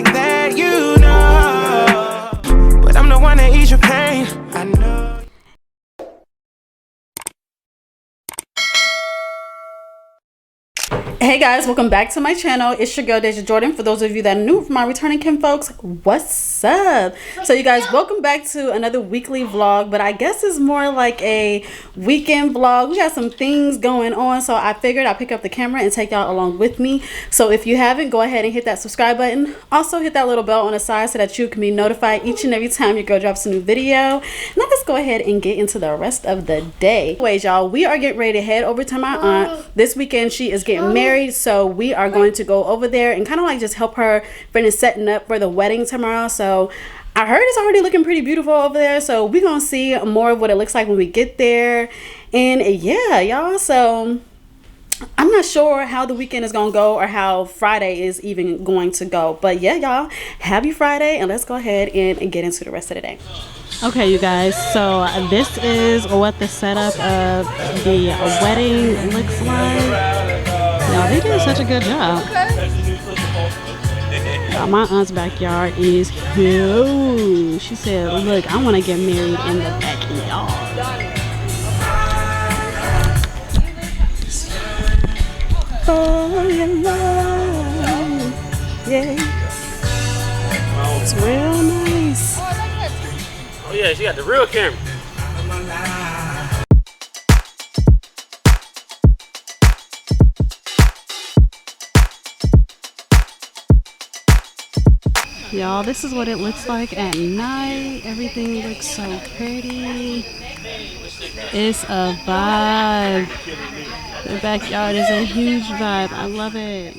like that, you know. But I'm the one that ease your pain, I know. Hey guys, welcome back to my channel. It's your girl Dazja Jordan. For those of you that are new, for my returning kin folks, what's up? So you guys, welcome back to another weekly vlog, but I guess it's more like a weekend vlog. We got some things going on, so I figured I'd pick up the camera and take y'all along with me. So if you haven't, go ahead and hit that subscribe button. Also hit that little bell on the side so that you can be notified each and every time your girl drops a new video. Now let's go ahead and get into the rest of the day. Anyways, y'all, we are getting ready to head over to my aunt. This weekend she is getting married, so we are going to go over there and kind of like just help her finish setting up for the wedding tomorrow. So I heard it's already looking pretty beautiful over there, so we're gonna see more of what it looks like when we get there. And yeah, y'all, so I'm not sure how the weekend is gonna go or how Friday is even going to go, but yeah, y'all, happy Friday, and let's go ahead and get into the rest of the day. Okay, you guys, so this is what the setup of the wedding looks like. Y'all, they did such a good job. My aunt's backyard is huge. She said, look, I want to get married in the backyard. Oh, yeah. It's real nice. Oh yeah, she got the real camera. Y'all, this is what it looks like at night. Everything looks so pretty. It's a vibe. The backyard is a huge vibe. I love it.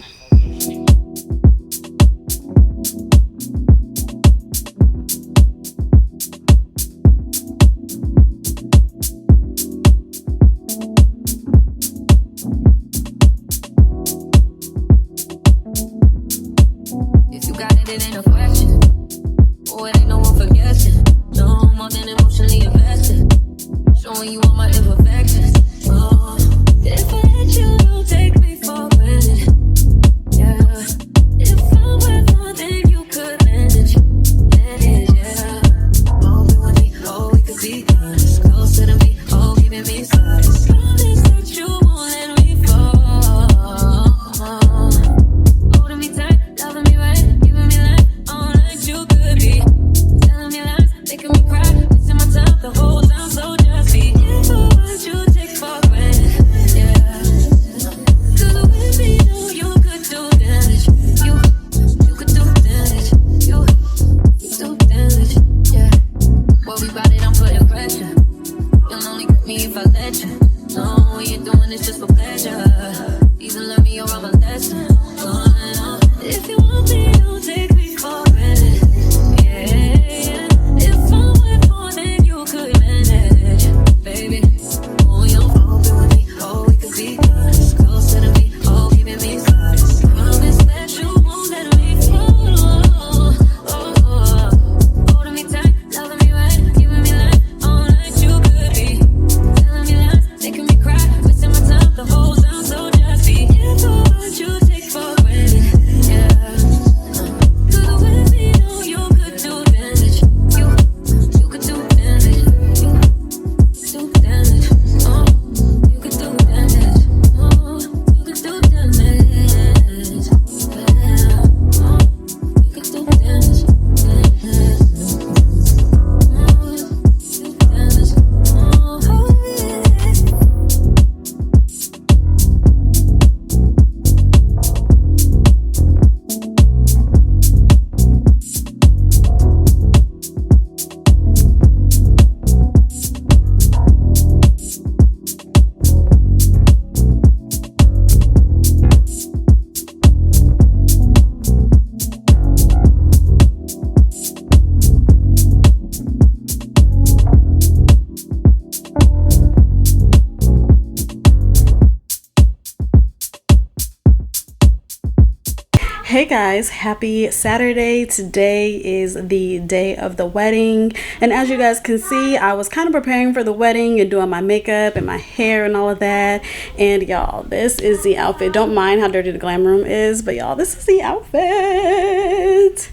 Hey guys, happy Saturday. Today is the day of the wedding, and as you guys can see, I was kind of preparing for the wedding and doing my makeup and my hair and all of that. And y'all, this is the outfit. Don't mind how dirty the glam room is, but y'all, this is the outfit.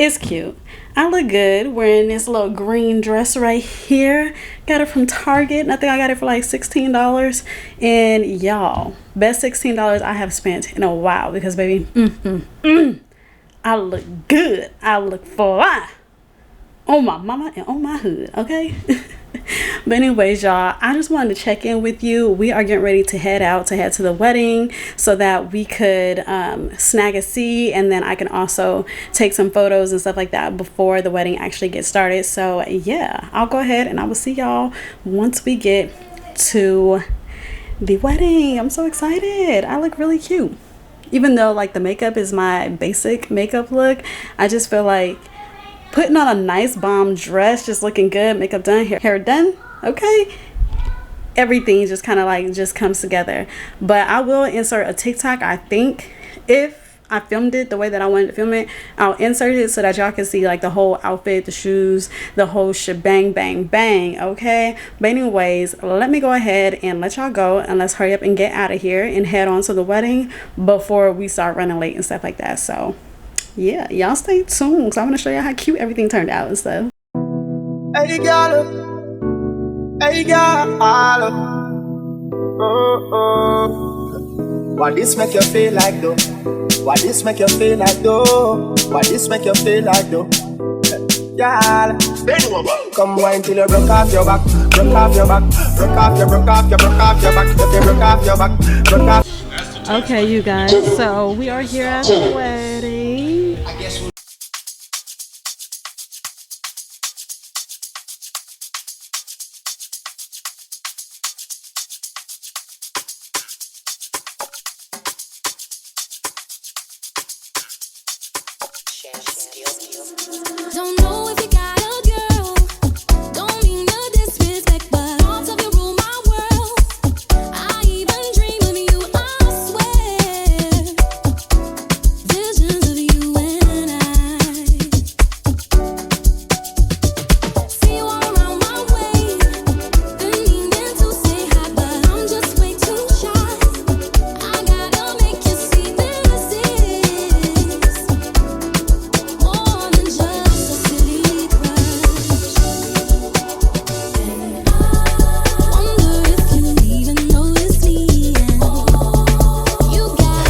It's cute. I look good wearing this little green dress right here. Got it from Target. I think I got it for like $16. And y'all, best $16 I have spent in a while because baby, I look good. I look fly on my mama and on my hood, okay? But anyways, y'all, I just wanted to check in with you. We are getting ready to head to the wedding so that we could snag a seat, and then I can also take some photos and stuff like that before the wedding actually gets started. So yeah, I'll go ahead and I will see y'all once we get to the wedding. I'm so excited. I look really cute. Even though like the makeup is my basic makeup look, I just feel like putting on a nice bomb dress, just looking good, makeup done, hair done, okay? Everything just kind of like just comes together. But I will insert a TikTok, I think. If I filmed it the way that I wanted to film it, I'll insert it so that y'all can see like the whole outfit, the shoes, the whole shebang, bang, bang, okay? But anyways, let me go ahead and let y'all go, and let's hurry up and get out of here and head on to the wedding before we start running late and stuff like that. So yeah, y'all stay tuned because I want to show you how cute everything turned out and stuff. Hey girl, hey girl, What this make you feel like though? What this make you feel like though? What this make you feel like though? Girl, come wine till you broke off your back, broke off your back, broke off your, broke off your, broke off your back, if you broke off your back, broke off. Okay, you guys, so we are here at the wedding. Don't know if you got a girl. Don't mean no disrespect, but parts of you rule my world. I even dream of you, I swear. Visions of you and I. See you all around my way. Been meaning to say hi, but I'm just way too shy. I gotta make you see this is more than just a silly crush. And I wonder if you even notice me. And you got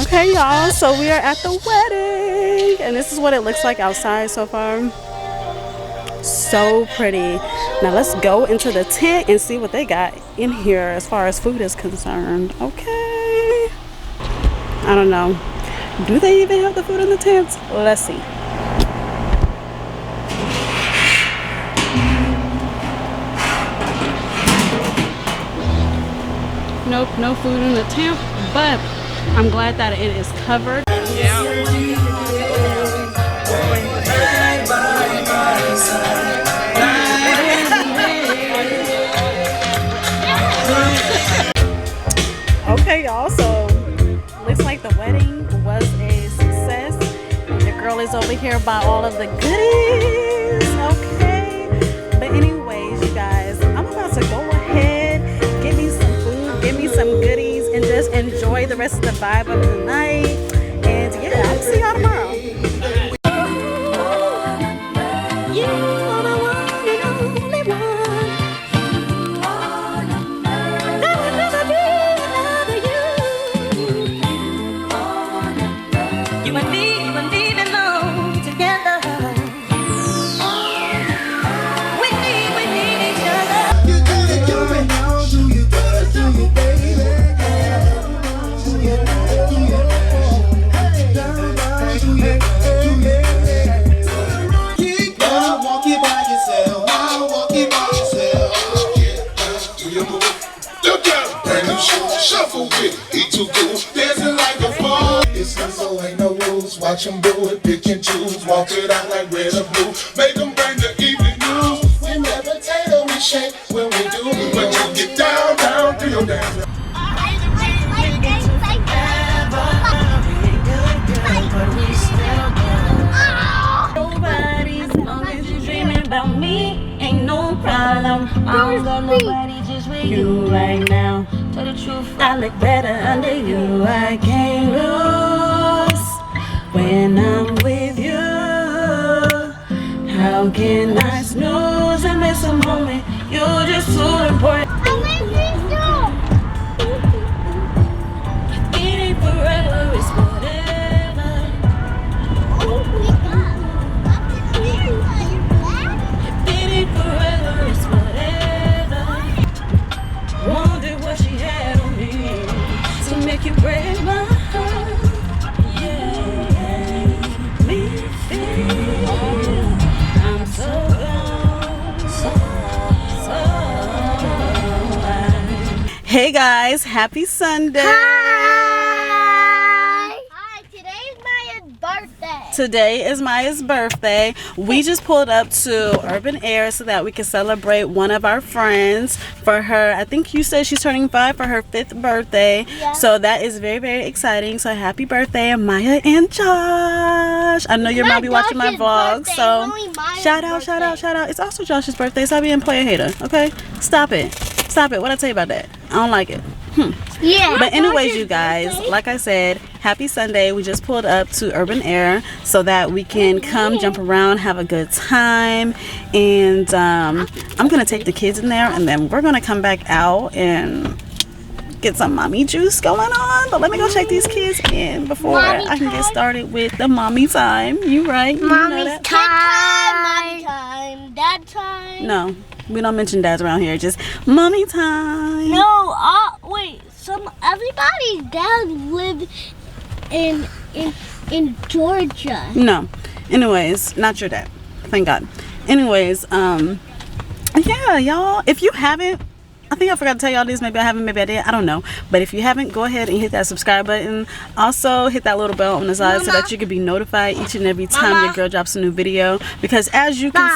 Okay, y'all, so we are at the wedding, and this is what it looks like outside so far. So pretty. Now let's go into the tent and see what they got in here as far as food is concerned. Okay, I don't know, do they even have the food in the tents? Let's see. Nope, no food in the tent, but I'm glad that it is covered. Okay, y'all, so looks like the wedding was a success. The girl is over here by all of the goodies, okay? But anyways, you guys, I'm about to go ahead, get me some food, get me some goodies, and just enjoy the rest of the vibe of the night. And yeah, I'll see y'all tomorrow. You are the one and only one. There will never be another you. You and me belong together. We need each other. You gotta do it now, do you gotta do it, baby. Walk it by yourself, I'll walk it by yourself. Do your move. Look out, brand new shoes, shuffle with. He too cool, dancing like a fall. It's not so ain't no rules. Watch him do it, pick and choose. Walk it out like red or blue. Make him bring the evening news. We never tailor, we shake when we do. But you get down, down, do your dance. Nobody, as long as you dreaming about me, ain't no problem. I don't got nobody just with you right now. Tell the truth, I look better under you. I can't lose when I'm with you. Pumpkin nice news and miss a moment. You're just too important. It ain't forever, it's whatever. It ain't forever, it's whatever. Wondered what she had on me to make you break my heart. Yeah, me feel I'm so gone, so Hey guys, happy Sunday. Hi, today's Maya's birthday. Today is Maya's birthday. We just pulled up to Urban Air so that we can celebrate one of our friends for her. I think you said she's turning 5 for her 5th birthday. Yeah. So that is very, very exciting. So happy birthday, Maya and Josh. I know your mom be watching my vlogs. So shout out. It's also Josh's birthday. Stop being player hater, okay? Stop it. What I tell you about that? I don't like it. Yeah. But anyways, you guys, like I said, happy Sunday. We just pulled up to Urban Air so that we can come jump around, have a good time. And I'm gonna take the kids in there, and then we're gonna come back out and get some mommy juice going on. But let me go check these kids in before I can get started with the mommy time. You right? You know that? Mommy time, dad time. No, we don't mention dads around here. Just mommy time. No, wait. Everybody's dad live in Georgia. No. Anyways, not your dad. Thank God. Anyways, yeah, y'all. If you haven't, I think I forgot to tell y'all this. Maybe I haven't, maybe I did. I don't know. But if you haven't, go ahead and hit that subscribe button. Also, hit that little bell on the side so that you can be notified each and every time your girl drops a new video. Because as you can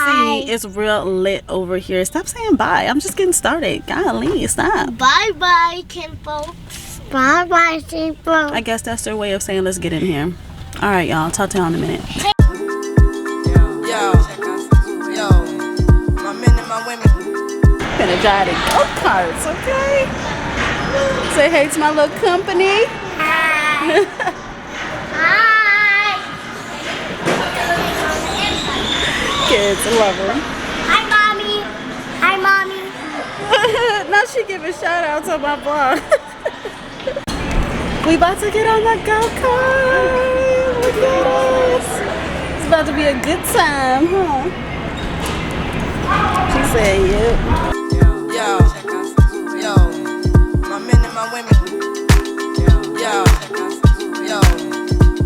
see, it's real lit over here. Stop saying bye. I'm just getting started. Golly, stop. Bye, Kim folks. Bye, Kim folks. I guess that's their way of saying let's get in here. All right, y'all. Talk to y'all in a minute. Yo, my men and my women. Gonna drive the go-karts, okay? Say hey to my little company. Hi. Hi. Kids, I love her. Hi, mommy. Now she giving shout outs on my vlog. We about to get on the go-kart. Look at us. It's about to be a good time, huh? She said, yep. Yo, my men and my women. Yo,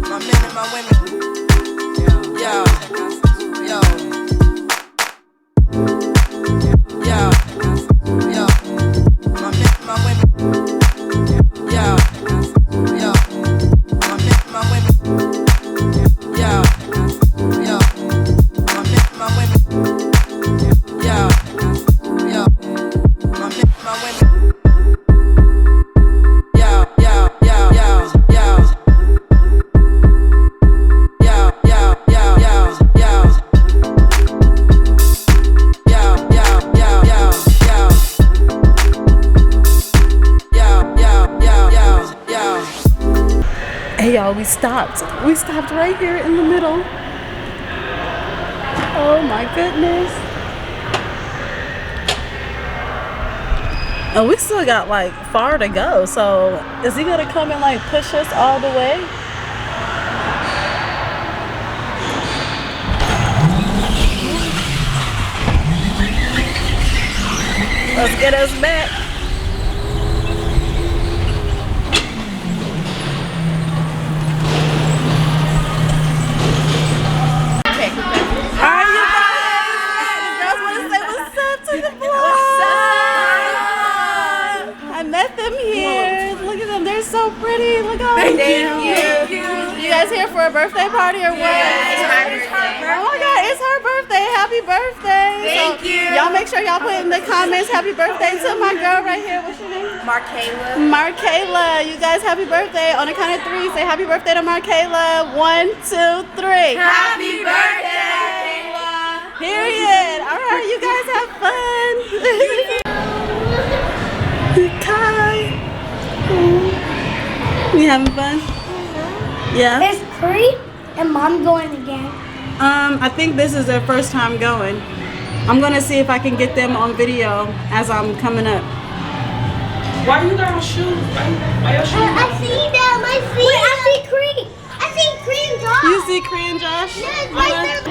my men and my women. Yo, my men and my women. Yo, my men and my women. Yo, my men and my women. Yo, my men and my women. Hey y'all, we stopped. We stopped right here in the middle. Oh my goodness. And we still got like far to go. So is he gonna come and like push us all the way? Let's get us back. Alright, you guys. The girls want to say what's up to the vlog. What's up? I met them here. Look at them. They're so pretty. Look how cute. Thank you. You guys here for a birthday party or what? Yeah, it's my birthday. Oh my God, it's her birthday. Happy birthday. Thank you. Y'all make sure y'all put in the comments happy birthday to my girl right here. What's your name? Markayla. You guys, happy birthday. On the count of 3, say happy birthday to Markayla. 1, 2, 3. Happy birthday! Period. All right, you guys have fun. Kai. You having fun? Yeah. It's 3 and mom going again. I think this is their first time going. I'm gonna see if I can get them on video as I'm coming up. Why you got on shoes? Why your shoes? I see them. I see. Wait, I see cream. I see cream, Josh. You see Korean Josh? Yes, right there.